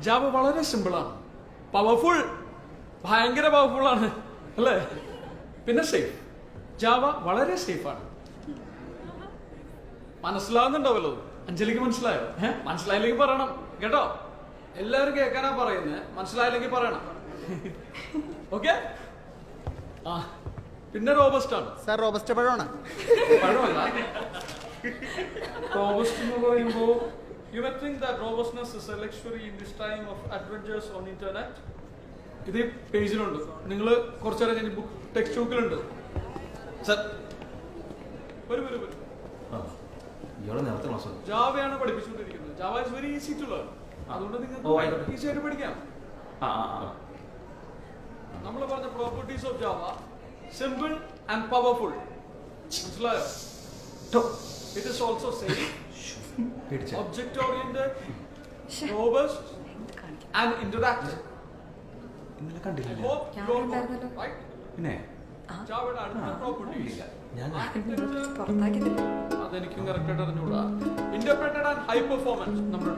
Java വളരെ സിമ്പിളാണ്, powerful, ഭയങ്കര പവർഫുൾ ആണ് അല്ലേ? പിന്നെ സേഫ്. ജാവ വളരെ സേഫാണ്. മനസ്സിലാവുന്നുണ്ടാവല്ലോ? അഞ്ജലിക്ക് മനസ്സിലായോ? മനസ്സിലായില്ലെങ്കിൽ പറയണം കേട്ടോ. എല്ലാവരും കേൾക്കാനാ പറയുന്നത്, മനസ്സിലായില്ലെങ്കിൽ പറയണം. ഓക്കെ. ആ പിന്നെ റോബസ്റ്റ് ആണ് സാർ. റോബസ്റ്റ് പഴമാണ്. പഴമല്ല. റോബസ്റ്റ് എന്ന് പറയുമ്പോൾ you may think that robustness is a luxury in this time of adventures on internet. ഇത് പേജിലുണ്ട്, നിങ്ങൾ കുറച്ചേരം കഴിഞ്ഞ് ബുക്ക് ടെക്സ്റ്റ് ബുക്കിലുണ്ട്. സർ വരൂ വരൂ വരൂ. ജാവയാണ് പഠിപ്പിച്ചുകൊണ്ടിരിക്കുന്നത്. Java is very easy to learn. അതുകൊണ്ട് നിങ്ങൾക്ക് ഈസി ആയിട്ട് പഠിക്കാം. നമ്മൾ പറഞ്ഞ properties of Java simple and powerful. മനസ്സിലായോ? It is also safe, object oriented, robust and interactive. ഇന്നലെ കണ്ടില്ല. പിന്നെ അതെനിക്കും കറക്റ്റായിട്ട് അറിഞ്ഞൂടാ. ഇന്റർപ്രറ്റഡ് ആൻഡ് ഹൈ പെർഫോമൻസ് നമ്മുടെ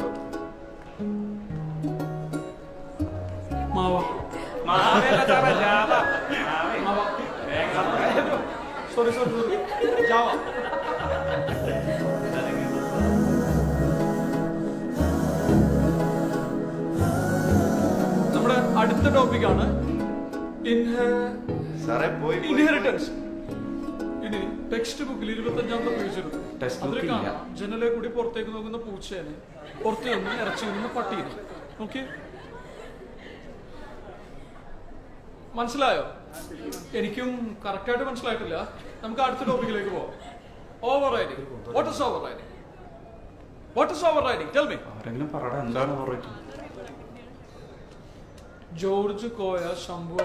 സോറി ജാവ. നമ്മുടെ അടുത്ത ടോപ്പിക്കാണ് ഇൻഹെറിറ്റൻസ്. ഇനി ടെക്സ്റ്റ് ബുക്കിൽ 25ാമത്തെ പേജിലും അതിൽ കാണാം ജനലെ കൂടി പുറത്തേക്ക് നോക്കുന്ന പൂച്ചേനെ, പുറത്തു നിന്ന് ഇറച്ചി നിന്ന് പട്ടീനെ. ഓക്കെ, മനസ്സിലായോ? എനിക്കും കറക്റ്റായിട്ട് മനസ്സിലായിട്ടില്ല. നമുക്ക് അടുത്ത ടോപ്പിക്കിലേക്ക് പോവാം. Over riding. What is over riding? What is over riding? Tell me. ആരെങ്കിലും പറയടാ, എന്താണ് over riding? George Koya, Shambhu